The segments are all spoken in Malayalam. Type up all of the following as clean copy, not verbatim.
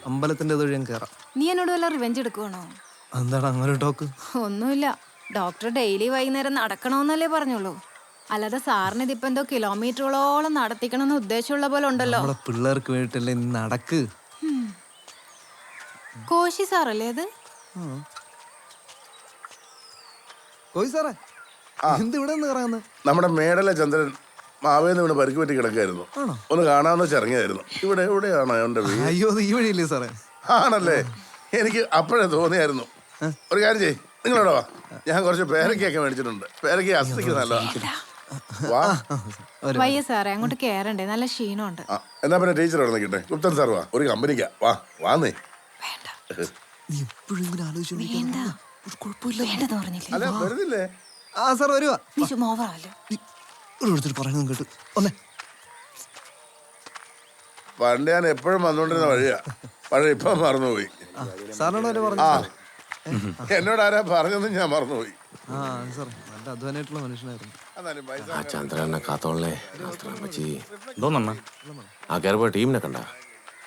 അമ്പലത്തിന്റെ തൊഴി ഞാൻ കയറാം. നീ എന്നോട് വല്ല റിവെഞ്ച് എടുക്കുവാണോ? എന്താണ് അങ്ങനെ ടോക്ക്? ഒന്നുമില്ല. ഡോക്ടർ ഡെയിലി വൈകുന്നേരം നടക്കണമെന്നല്ലേ പറഞ്ഞുള്ളൂ. അല്ലാതെ സാറിന് ഇതിപ്പോ എന്തോ കിലോമീറ്ററുകളോളം നടത്തിക്കണമെന്ന് ഉദ്ദേശമുള്ള പോലെ ഉണ്ടല്ലോ. നമ്മുടെ പിള്ളേർക്ക് വേണ്ടിട്ടല്ലേ നടക്ക്. കോശി സാറല്ലേ അത്? കോയി സാറേ, എന്ത് ഇവിടെ നിന്ന് കറങ്ങുന്നത്? നമ്മുടെ മേടല ചന്ദ്രൻ മാവേന്ന് ഇവിടെ പരിക്ക് പറ്റി കിടക്കായിരുന്നു. ഒന്ന് കാണാന്ന് വെച്ച് ഇറങ്ങിയായിരുന്നു. ഇവിടെ എവിടെയാണ് അവന്റെ വീട്? അയ്യോ, ഈ വഴിയില്ലേ സാറേ? ആണല്ലേ, എനിക്ക് അപ്പോഴേ തോന്നിയായിരുന്നു. ഒരു കാര്യം ചെയ്യ്, നിങ്ങളോട് വാ, ഞാൻ കുറച്ച് പേരക്കൊക്കെ മേടിച്ചിട്ടുണ്ട്. പേരക്ക അസ്ഥിക്ക് നല്ലതാ. വയ്യ സാറേ, അങ്ങോട്ട് കേറണ്ടേ, നല്ല ക്ഷീണമുണ്ട്. എന്നാ പിന്നെ ടീച്ചർ അവിടെ നിൽക്കട്ടെ. ഗുപ്തൻ സാർ വാ, ഒരു കമ്പനിക്കാ. വാ വാന്നേ. അല്ല വരുന്നില്ലേ? ആ സാർ വരുവാ. കേട്ടു. പണ്ട് ഞാൻ എപ്പോഴും വന്നോണ്ടിരുന്ന വഴിയാ, പക്ഷെ ഇപ്പൊ മറന്നുപോയി. സാറിനോട് ആ, എന്നോട് ആരാ പറഞ്ഞെന്ന് ഞാൻ മറന്നുപോയി. നല്ല അധ്വാനായിട്ടുള്ള മനുഷ്യനായിരുന്നു. ആ ചന്ദ്രനെ കാത്തോളേ. എന്തോന്നണ്ണ ആ കയറിപ്പോയ ടീമിനെ കണ്ട?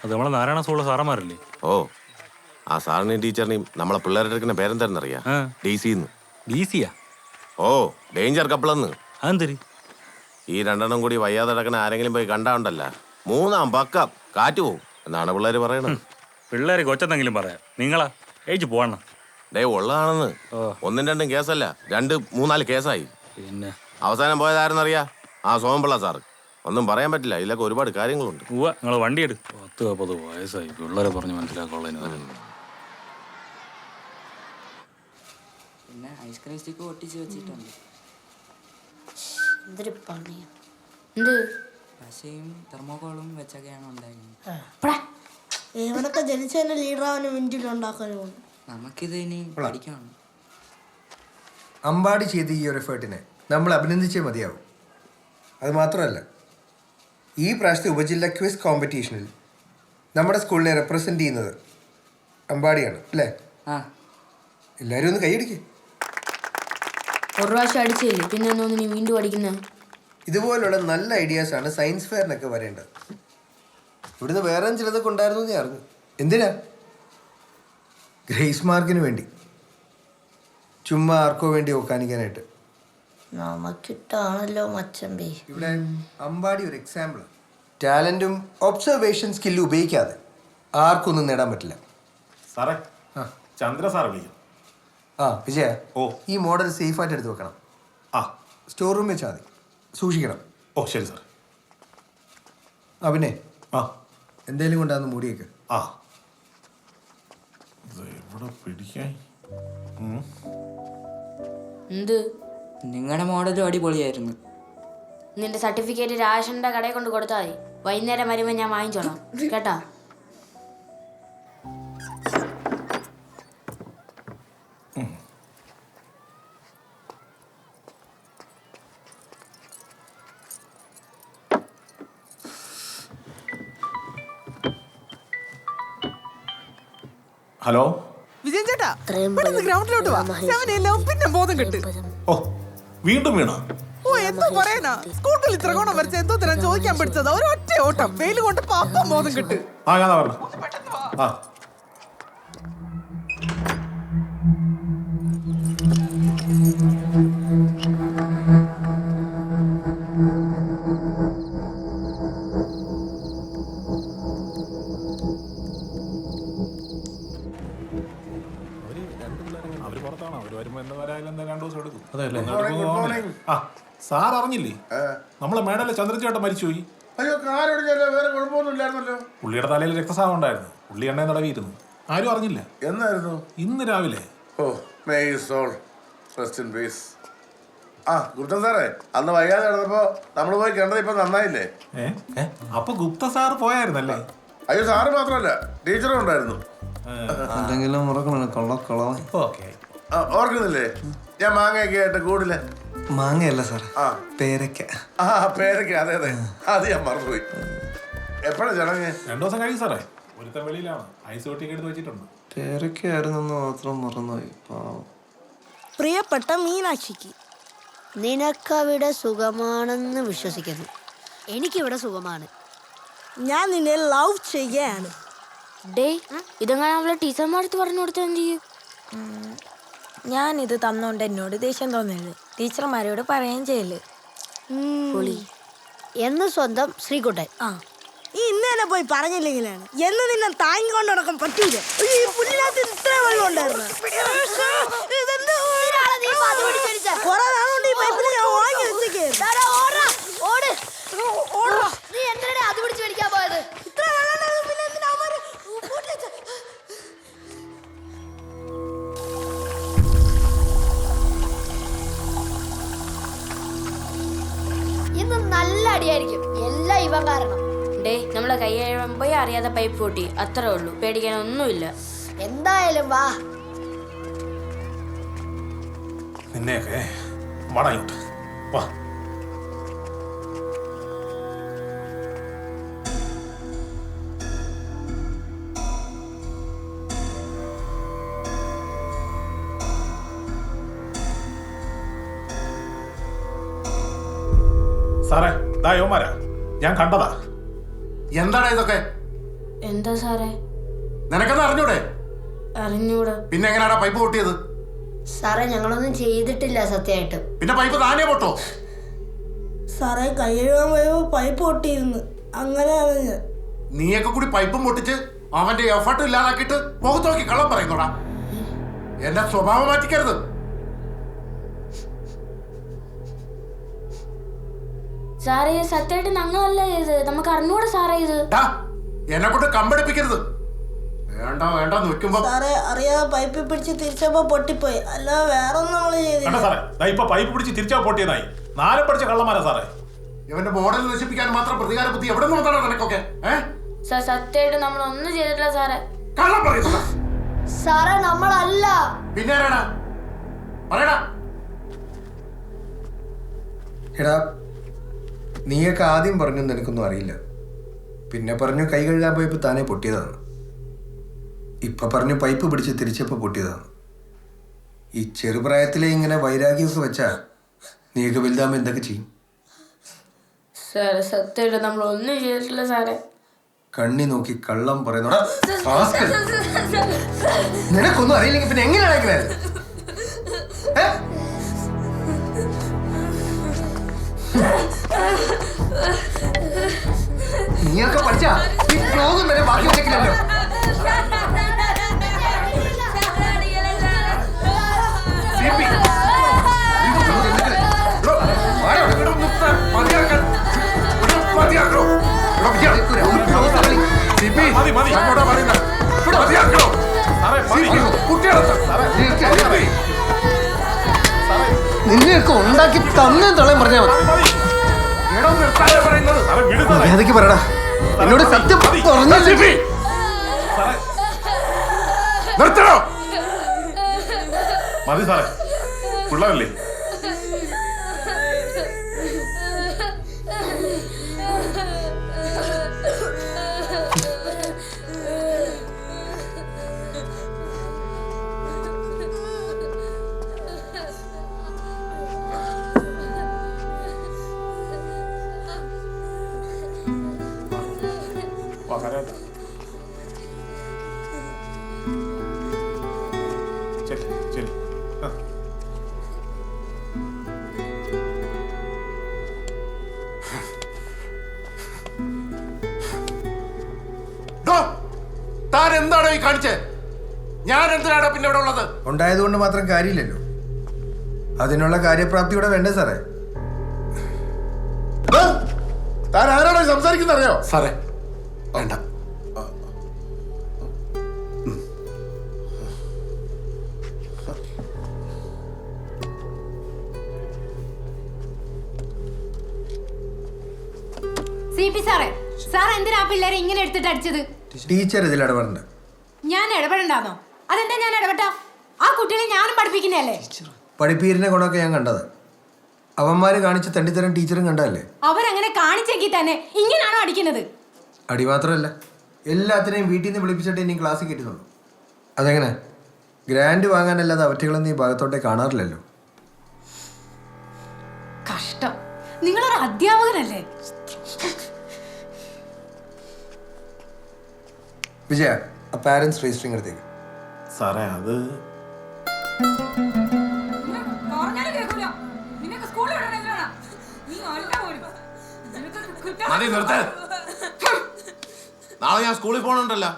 അത് നമ്മളെ നാരായണ സ്കൂളിലെ സാറന്മാരല്ലേ? ഓ, ആ സാറിനെയും ടീച്ചറിനെയും നമ്മളെ പിള്ളേരുടെ എടുക്കുന്ന പേരെന്തായിരുന്നറിയാ? DC-ന്ന്. DC-യാ? ഓ, ഡേഞ്ചർ കപ്പിളെന്ന്. അതെന്തരി? ഈ രണ്ടെണ്ണം കൂടി വയ്യാതെ കിടക്കുന്ന ആരെങ്കിലും പോയി കണ്ടാണ്ടല്ല, മൂന്നാം പക്കം കാറ്റ് പോവും എന്നാണ് പിള്ളേര് പറയണത്. പിള്ളേര് കൊച്ചെന്തെങ്കിലും പറയാം, നിങ്ങളാ ഏജ് പോവണ്ണ. ഡേ ഉള്ളതാണെന്ന്. 1-2 കേസല്ല, 2-3-4 കേസായി. പിന്നെ അവസാനം പോയതാരെന്നറിയാ? ആ സോമപിള്ള സാറ്. ഒന്നും പറയാൻ പറ്റില്ല, ഇതിലൊക്കെ ഒരുപാട് കാര്യങ്ങളുണ്ട്. നിങ്ങൾ വണ്ടി എടു. 10-40 വയസ്സായി, പിള്ളേരെ പറഞ്ഞ് മനസ്സിലാക്കാനുള്ളതിന്. പിന്നെ ഐസ്ക്രീം സ്റ്റിക്ക് ഒട്ടിച്ച് വെച്ചിട്ടുണ്ട്. പശയും തെർമോക്കോളും വെച്ചൊക്കെയാണ് ഉണ്ടായിരുന്നത്. ഇവനൊക്കെ ജനിച്ചതിന്റെ ലീഡറാവാൻ മിനിറ്റിലുണ്ടാക്കാനും നമുക്കിത് ഇനി പഠിക്കണം. അമ്പാടി ചെയ്ത ഈ ഒരു എഫേർട്ടിനെ നമ്മൾ അഭിനന്ദിച്ചേ മതിയാവും. അത് മാത്രമല്ല, ഈ പ്രാവശ്യത്തെ ഉപജില്ല ക്വിസ് കോമ്പറ്റീഷനിൽ നമ്മുടെ സ്കൂളിനെ റെപ്രസെൻ്റ് ചെയ്യുന്നത് അമ്പാടിയാണ് അല്ലേ? എല്ലാവരും ഒന്ന് കൈയടിക്കേ. ഒരു പ്രാവശ്യം അടിച്ചില്ലേ, പിന്നെ ഒന്നും വീണ്ടും അടിക്കുന്നത്. ഇതുപോലുള്ള നല്ല ഐഡിയാസാണ് സയൻസ് ഫെയറിനൊക്കെ വരേണ്ടത്. ഇവിടുന്ന് വേറെ ചിലതൊക്കെ ഉണ്ടായിരുന്നു എന്ന് അറിഞ്ഞു. എന്തിനാ? ഗ്രേസ് മാർക്കിന് വേണ്ടി, ചുമ്മാ ആർക്കോ വേണ്ടി ഒക്കാനിക്കാനായിട്ട്. നമുക്കിട്ടാണല്ലോ മച്ചമ്പി. ഇവിടെ അമ്പാടി ഒരു എക്സാമ്പിൾ. ടാലൻറ്റും ഒബ്സർവേഷൻ സ്കില്ലും ഉപയോഗിക്കാതെ ആർക്കൊന്നും നേടാൻ പറ്റില്ല. സാറേ, ചന്ദ്ര സാർ വിളിക്കും. ആ വിജയ, ഓ, ഈ മോഡൽ സേഫായിട്ട് എടുത്ത് വെക്കണം. ആ, സ്റ്റോർ റൂം വെച്ചാൽ മതി, സൂക്ഷിക്കണം. ഓ ശരി സാർ. ആ പിന്നെ ആ, എന്തേലും കൊണ്ടാന്ന് മൂടിയേക്ക്. ആ, ഇവിടെ പിടിക്കാൻ എന്ത്? നിങ്ങളുടെ മോഡലും അടിപൊളിയായിരുന്നു. നിന്റെ സർട്ടിഫിക്കറ്റ് രാഷന്റെ കടയിൽ കൊണ്ട് കൊടുത്താൽ മതി. വൈകുന്നേരം വരുമ്പോൾ ഞാൻ വാങ്ങിച്ചോളാം കേട്ടാ. ഹലോ വിജയൻ ചേട്ടാ, ഗ്രൗണ്ടിലോട്ട് വാ. പിന്നെ ബോധം കിട്ട്. ഓ, വീണ്ടും വീണോ? ഓ, എന്തോ പറയാനാ. സ്കൂട്ടിൽ ഇത്ര ഗുണം വരച്ച എന്തോ തരാൻ ചോദിക്കാൻ പഠിച്ചത്. ഒരൊറ്റ ഓട്ടം വെയിൽ കൊണ്ട് പാപ്പം ബോധം കിട്ട്. ആ, ഞാൻ പറഞ്ഞു. ആ, സാർ അറിഞ്ഞില്ലേ? നമ്മളെ മേടല്ലേ ചന്ദ്രചേട്ടൻ മരിച്ചുപോയി. അയ്യോ, കാരോടിഞ്ഞല്ലോ, വേറെ കുഴപ്പമൊന്നുമില്ലായിരുന്നല്ലോ. പുള്ളിയുടെ തലയിൽ രക്തസ്രാവം ഉണ്ടായിരുന്നു. പുള്ളി എണ്ണ തടവിയിരുന്നു. ആരും അറിഞ്ഞില്ല. എന്നായിരുന്നു? ഇന്ന് രാവിലെ. ഓ, may his soul rest in peace. ആ, ഗുപ്തൻ സാറേ, അന്ന് വൈകാതെ നടന്നപ്പോ നമ്മൾ പോയി കണ്ടത് ഇപ്പൊ നന്നായില്ലേ? അപ്പൊ ഗുപ്ത സാർ പോയായിരുന്നല്ലേ? അയ്യോ, സാറ് മാത്രമല്ല, ടീച്ചറും ഉണ്ടായിരുന്നു. ഓർക്കുന്നില്ലേ ഞാൻ മാങ്ങയൊക്കെ ആയിട്ട് കൂടില്ല? മാങ്ങയല്ല സാർ, പേരക്ക. ആ, പേരക്ക, അതെ അതെ, അത് ഞാൻ മറന്നുപോയി. എപ്പോഴാ ചടങ്ങ്? 2 ദിവസം കഴിയും സാറേ. ഒരുത്തൻ വെളിയിലാണ്, ഐസ് ഒട്ടിയൊക്കെ എടുത്ത് വെച്ചിട്ടുണ്ട്. പേരക്കയായിരുന്നെന്ന് മാത്രം മറന്നുപോയി. പ്രിയപ്പെട്ട മീനാക്ഷിക്ക്, നിനക്കവിടെ സുഖമാണെന്ന് വിശ്വസിക്കുന്നു. എനിക്കിവിടെ സുഖമാണ്. ഞാൻ നിന്നെ ലവ് ചെയ്യുകയാണ്. ഡേ ഇതെങ്ങനെ അവളെ ടീച്ചർമാരടുത്ത് പറഞ്ഞു കൊടുത്താൽ എന്ത് ചെയ്യും? ഞാനിത് തന്നോണ്ട് എന്നോട് ദേഷ്യം തോന്നരുത്. ടീച്ചർമാരോട് പറയുകയും ചെയ്യല്. എന്ന് സ്വന്തം ശ്രീകുട്ടൻ. ഈ ഇന്ന് തന്നെ പോയി പറഞ്ഞില്ലെങ്കിലാണ് എന്ന് നിന്നെ താങ്ങിക്കൊണ്ട് നടക്കാൻ പറ്റൂല. ഈ പുല്ലിനകത്ത് ഇത്ര വെള്ളം ഉണ്ടായിരുന്നു. കുറെ നാളുകൊണ്ട് ഈ പൈപ്പിൽ ഞാൻ വാങ്ങി വെച്ചേക്കായിരുന്നു. നീ എന്തിനാ അത് പിടിച്ച് വലിക്കാൻ പോയത്? ഇത്ര വെള്ളം ഉണ്ടായിരുന്നു, പിന്നെ എന്തിനാ അവന്മാര് പൂട്ടി വെച്ചേ? ഇന്ന് നല്ല അടിയായിരിക്കും, എല്ലാം ഇവൻ കാരണം. ഡേ നമ്മളെ കൈ കഴിയുമ്പോ അറിയാതെ പൈപ്പ് പൊട്ടി, അത്രേ ഉള്ളൂ, പേടിക്കാനൊന്നുമില്ല. എന്തായാലും വാ. നിന്നെയൊക്കെ വാടാ വാ. സാറേ ദാ യോമാരാ, ഞാൻ കണ്ടതാ. എന്താണ് ഇതൊക്കെ? എന്താ സാറേ? നിനക്കെന്ന് അറിഞ്ഞൂടെ? അറിഞ്ഞൂടാ. പിന്നെ എങ്ങനെയാടാ പൈപ്പ് പൊട്ടിയത്? സാറേ ഞങ്ങളൊന്നും ചെയ്തിട്ടില്ല സത്യമായിട്ട്. പിന്നെ പൈപ്പ് താനേ പൊട്ടോ? സാറേ കൈ കഴുകാൻ പോയപ്പോ പൈപ്പ് പൊട്ടിയിരുന്നു, അങ്ങനെയാണ് ഞാൻ. നീയൊക്കെ കൂടി പൈപ്പും പൊട്ടിച്ച് അവന്റെ എഫർട്ട് ഇല്ലാതാക്കിയിട്ട് മുഖത്ത് നോക്കി കള്ളം പറയുന്നോടാ. എന്റെ സ്വഭാവം മാറ്റിക്കരുത്. സാറേ സത്യമായിട്ട് ഞങ്ങളല്ല ഇത്, നമുക്ക് അറിഞ്ഞൂടാ സാറേ ഇത്. എന്നെ കൊണ്ട് കമ്പടിപ്പിക്കരുത്. വേണ്ട വേണ്ട നിൽക്കുമ്പോ സാറേ അറിയാതെ പൈപ്പിൽ പിടിച്ച് തിരിച്ചപ്പോ പൊട്ടിപ്പോയി, അല്ലാതെ വേറെ ഒന്നും നമ്മള് ചെയ്തില്ല. സാറേ ഇപ്പൊ പൈപ്പ് പിടിച്ച് തിരിച്ചാ പൊട്ടിയതായി. നാലും പഠിച്ച കള്ളന്മാരാ സാറേ. ഇവന്റെ മോഡൽ നശിപ്പിക്കാൻ മാത്രം പ്രതികാര ബുദ്ധി എവിടെ നോക്കാണോ നിനക്കൊക്കെ? സാർ സത്യമായിട്ട് നമ്മളൊന്നും ചെയ്തിട്ടില്ല സാറേ. കള്ളം പറയുന്നു സാറേ നമ്മളല്ല. പിന്നെ ആരാടാ? പറയടാ. എടാ നീയൊക്കെ ആദ്യം പറഞ്ഞു നിനക്കൊന്നും അറിയില്ല, പിന്നെ പറഞ്ഞു കൈ കഴുകാൻ പോയപ്പോൾ താനേ പൊട്ടിയതാണ്, ഇപ്പൊ പറഞ്ഞു പൈപ്പ് പിടിച്ച് തിരിച്ചപ്പോൾ പൊട്ടിയതാണ്. ഈ ചെറുപ്രായത്തിലെ ഇങ്ങനെ വൈരാഗ്യമൊക്കെ വെച്ചാ നീയൊക്കെ വലുതാകുമ്പോൾ എന്തൊക്കെ ചെയ്യും? സാറേ സത്യമായിട്ട് നമ്മളൊന്നും ചെയ്തിട്ടില്ല സാറേ. കണ്ണി നോക്കി കള്ളം പറയുന്നോടാ. നിനക്കൊന്നും അറിയില്ലെങ്കിൽ പിന്നെ എങ്ങനെയാണ് ഇങ്ങനെ? നീയൊക്കെ പഠിച്ചാ ഈ ക്ലോതും വരെ ബാക്കി വെച്ചേക്കില്ലല്ലോ. നിന്നെയൊക്കെ ഉണ്ടാക്കി തന്നെ തളയും പറഞ്ഞാൽ മതി. ഏതൊക്കെ പറയടാ, എന്നോട് സത്യം പറഞ്ഞില്ലേ? നിർത്തണോ? മതി സാറേ, പിള്ളേരല്ലേ. താൻ എന്താണോ ഈ കാണിച്ചേ? ഞാൻ എന്തിനാണോ പിന്നെ ഇവിടെ ഉള്ളത്? ഉണ്ടായതുകൊണ്ട് മാത്രം കാര്യമില്ലല്ലോ, അതിനുള്ള കാര്യപ്രാപ്തിയോടെ വേണ്ടേ സാറേ? താൻ ആരാണോ സംസാരിക്കുന്നത് അറിയോ? സാറേ വേണ്ട. സാർ എന്തിനാ പിള്ളേരെ ഇങ്ങനെ എടുത്തിട്ട് അടിച്ചത്? ടീച്ചർ ഇതിൽ ഇടപെടണ്ട. ഞാൻ ഇടപെടണ്ടാന്നോ? അതെന്താ ഞാൻ ഇടപെട്ടാ? ആ കുട്ടികളെ ഞാനും പഠിപ്പിക്കുന്നതല്ലേ. പഠിപ്പീരിന്റെ ഗുണമൊക്കെ ഞാൻ കണ്ടത്. അവന്മാര് കാണിച്ച തണ്ടിത്തരം ടീച്ചറും കണ്ടതല്ലേ? അവരങ്ങനെ കാണിച്ചെങ്കിൽ തന്നെ ഇങ്ങനാണോ അടിക്കുന്നത്? അടി മാത്രമല്ല, എല്ലാത്തിനെയും വീട്ടിൽ നിന്ന് വിളിപ്പിച്ചിട്ട് ഇനി ക്ലാസ്സിൽ കയറ്റുന്നുള്ളൂ. അതെങ്ങനെ? ഗ്രാൻഡ് വാങ്ങാനല്ലാതെ അവറ്റകളൊന്നും ഈ ഭാഗത്തോട്ടേ കാണാറില്ലല്ലോ. കഷ്ടം, നിങ്ങളൊരു അധ്യാപകനല്ലേ? വിജയ ആ പാരൻസ് രജിസ്റ്ററിങ് എടുത്തേക്ക്. സാറേ അത് മതി നിർത്ത്. നാളെ ഞാൻ സ്കൂളിൽ പോകണുണ്ടല്ലോ.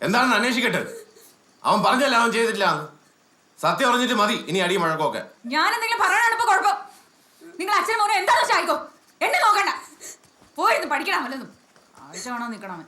എന്താണെന്ന് അന്വേഷിക്കട്ടെ. അവൻ പറഞ്ഞല്ല അവൻ ചെയ്തിട്ടില്ല. സത്യം പറഞ്ഞിട്ട് മതി ഇനി അടിയും മഴക്കൊക്കെ. ഞാൻ എന്തെങ്കിലും പറയാനാണ് ഇപ്പൊ കുഴപ്പം. നിങ്ങൾ അച്ഛനും മോനും എന്താ ആയിക്കോ, എന്നെ നോക്കണ്ട. പോയിരുന്നു പഠിക്കണം വല്ലതും. ആഴ്ച കാണാൻ നിൽക്കണം.